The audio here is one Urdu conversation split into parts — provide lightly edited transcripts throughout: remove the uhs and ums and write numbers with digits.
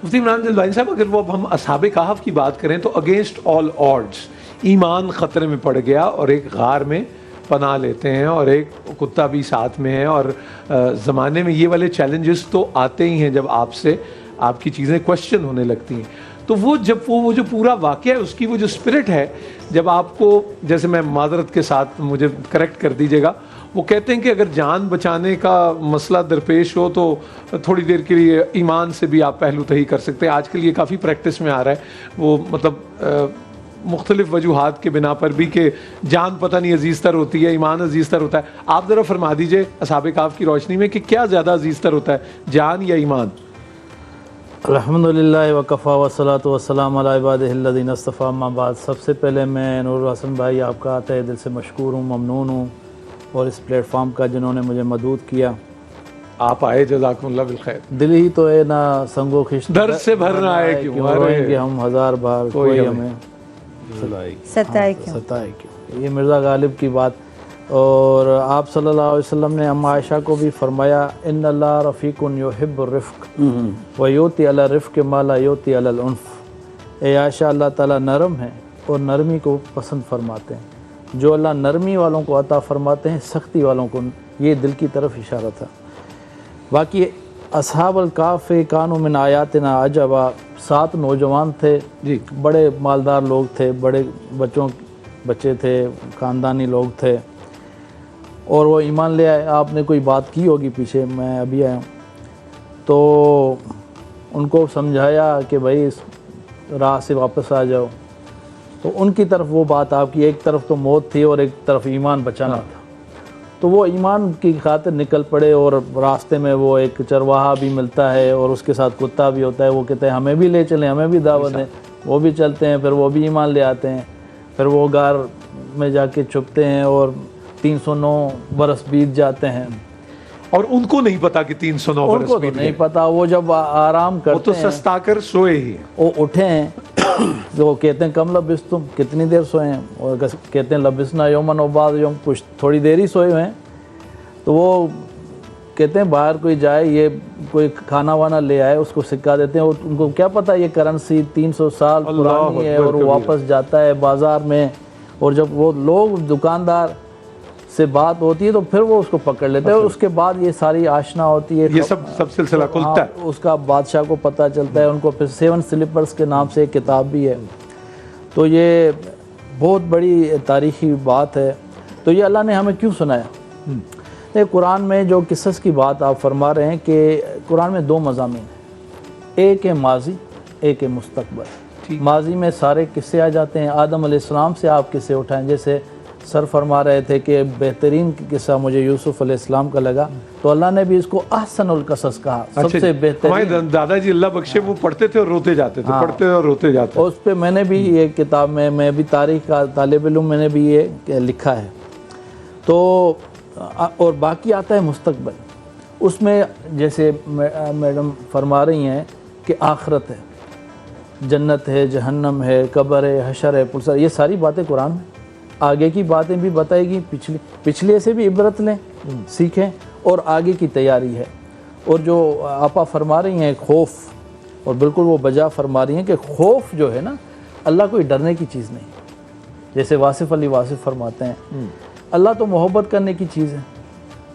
مفتی عمران جلوانی صاحب، اگر وہ اب ہم اصحاب کہف کی بات کریں تو اگینسٹ آل آڈز ایمان خطرے میں پڑ گیا اور ایک غار میں پناہ لیتے ہیں اور ایک کتا بھی ساتھ میں ہے، اور زمانے میں یہ والے چیلنجز تو آتے ہی ہیں جب آپ سے آپ کی چیزیں کوشچن ہونے لگتی ہیں. تو وہ جب وہ جو پورا واقعہ ہے اس کی وہ جو اسپرٹ ہے، جب آپ کو، جیسے میں معذرت کے ساتھ مجھے کریکٹ کر دیجیے گا، وہ کہتے ہیں کہ اگر جان بچانے کا مسئلہ درپیش ہو تو تھوڑی دیر کے لیے ایمان سے بھی آپ پہلو تہی کر سکتے ہیں. آج کل یہ کافی پریکٹس میں آ رہا ہے، وہ مطلب مختلف وجوہات کے بنا پر بھی، کہ جان پتہ نہیں عزیز تر ہوتی ہے، ایمان عزیز تر ہوتا ہے. آپ ذرا فرما دیجئے اصحاب کہف کی روشنی میں کہ کیا زیادہ عزیز تر ہوتا ہے، جان یا ایمان؟ الحمدللہ وکفا والصلاۃ والسلام علی عبادہ الذین اصطفیٰ، اما بعد. سب سے پہلے میں نور الحسن بھائی آپ کا تہ دل سے مشکور ہوں، ممنون ہوں، اور اس پلیٹ فارم کا جنہوں نے مجھے مدعو کیا. آپ آئے، جزاکم اللہ بالخیر. دل ہی تو ہے نا سنگو خشت، درد سے بھرنا آئے کیوں روئیں گے ہم ہزار بار، کوئی ہمیں ستائے کیوں. یہ مرزا غالب کی بات. اور آپ صلی اللہ علیہ وسلم نے ام عائشہ کو بھی فرمایا ان اللہ رفیق یحب الرفق ویؤتی علی الرفق ما لا یؤتی علی العنف. اے عائشہ، اللہ تعالیٰ نرم ہے اور نرمی کو پسند فرماتے ہیں. جو اللہ نرمی والوں کو عطا فرماتے ہیں، سختی والوں کو، یہ دل کی طرف اشارہ تھا. باقی اصحاب الکہف کانوا من آیاتنا عجبا، 7 نوجوان تھے جی، بڑے مالدار لوگ تھے، بڑے بچے تھے، خاندانی لوگ تھے، اور وہ ایمان لے آئے. آپ نے کوئی بات کی ہوگی پیچھے، میں ابھی آیا ہوں، تو ان کو سمجھایا کہ بھائی اس راہ سے واپس آ جاؤ. تو ان کی طرف وہ بات آپ کی، ایک طرف تو موت تھی اور ایک طرف ایمان بچانا تھا. تو وہ ایمان کی خاطر نکل پڑے، اور راستے میں وہ ایک چرواہا بھی ملتا ہے اور اس کے ساتھ کتا بھی ہوتا ہے. وہ کہتے ہیں ہمیں بھی لے چلیں، ہمیں بھی دعوت دیں. وہ بھی چلتے ہیں، پھر وہ بھی ایمان لے آتے ہیں. پھر وہ غار میں جا کے چھپتے ہیں اور 309 برس بیت جاتے ہیں. اور ان کو نہیں پتا کہ 309 ان برس کو تو بیت نہیں گئے. پتا. وہ جب آرام وہ کرتے تو ہیں، سستا کر سوئے ہی ہیں. وہ اٹھے ہیں، وہ کہتے ہیں کم لبستم، کتنی دیر سوئے ہیں؟ اور کہتے ہیں لبسنا یومن و بعض یوم، کچھ تھوڑی دیر ہی سوئے ہوئے ہیں. تو وہ کہتے ہیں باہر کوئی جائے، یہ کوئی کھانا وانا لے آئے، اس کو سکا دیتے ہیں. ان کو کیا پتہ یہ کرنسی 300 سال پرانی ہے، اور وہ واپس جاتا ہے بازار میں. اور جب وہ لوگ دکاندار سے بات ہوتی ہے تو پھر وہ اس کو پکڑ لیتے ہیں. اور اس کے بعد یہ ساری آشنا ہوتی ہے، یہ سب سلسلہ کھلتا ہے. اس کا بادشاہ کو پتہ چلتا ہے. ان کو پھر 7 سلیپرز کے نام سے ایک کتاب بھی ہے. تو یہ بہت بڑی تاریخی بات ہے. تو یہ اللہ نے ہمیں کیوں سنایا؟ قرآن میں جو قصص کی بات آپ فرما رہے ہیں کہ قرآن میں 2 مضامین ہیں، ایک ہے ماضی، ایک ہے مستقبل. ماضی میں سارے قصے آ جاتے ہیں. آدم علیہ السلام سے آپ قصے اٹھائیں، جیسے سر فرما رہے تھے کہ بہترین قصہ مجھے یوسف علیہ السلام کا لگا، تو اللہ نے بھی اس کو احسن القصص کہا، سب سے بہترین. ہمارے دادا جی اللہ بخشے وہ پڑھتے تھے اور روتے جاتے تھے، پڑھتے اور روتے جاتے. اس پہ میں نے بھی یہ کتاب میں بھی تاریخ کا طالب علم، میں نے بھی یہ لکھا ہے. تو اور باقی آتا ہے مستقبل. اس میں جیسے میڈم فرما رہی ہیں کہ آخرت ہے، جنت ہے، جہنم ہے، قبر ہے، حشر ہے، پلسر، یہ ساری باتیں قرآن میں. آگے کی باتیں بھی بتائے گی، پچھلے سے بھی عبرت لیں، سیکھیں، اور آگے کی تیاری ہے. اور جو آپا فرما رہی ہیں خوف، اور بالکل وہ بجا فرما رہی ہیں کہ خوف جو ہے نا، اللہ کوئی ڈرنے کی چیز نہیں. جیسے واصف علی واصف فرماتے ہیں اللہ تو محبت کرنے کی چیز ہے،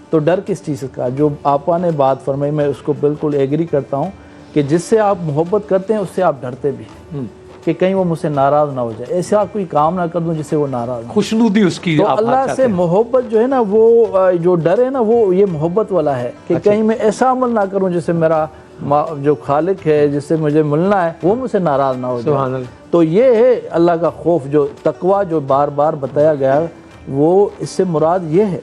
تو ڈر کس چیز کا؟ جو آپا نے بات فرمائی میں اس کو بالکل ایگری کرتا ہوں کہ جس سے آپ محبت کرتے ہیں اس سے آپ ڈرتے بھی کہ کہیں وہ مجھ سے ناراض نہ ہو جائے، ایسا کوئی کام نہ کر دوں جس سے وہ ناراض نہ ہو. خوشنودی اس کی. تو اللہ سے محبت جو ہے نا، وہ جو ڈر ہے نا، وہ یہ محبت والا ہے کہ کہیں میں ایسا عمل نہ کروں جس سے میرا جو خالق ہے، جس سے مجھے ملنا ہے، وہ مجھ سے ناراض نہ ہو جائے. سبحان اللہ. تو یہ ہے اللہ کا خوف. جو تقویٰ جو بار بار بتایا گیا، وہ اس سے مراد یہ ہے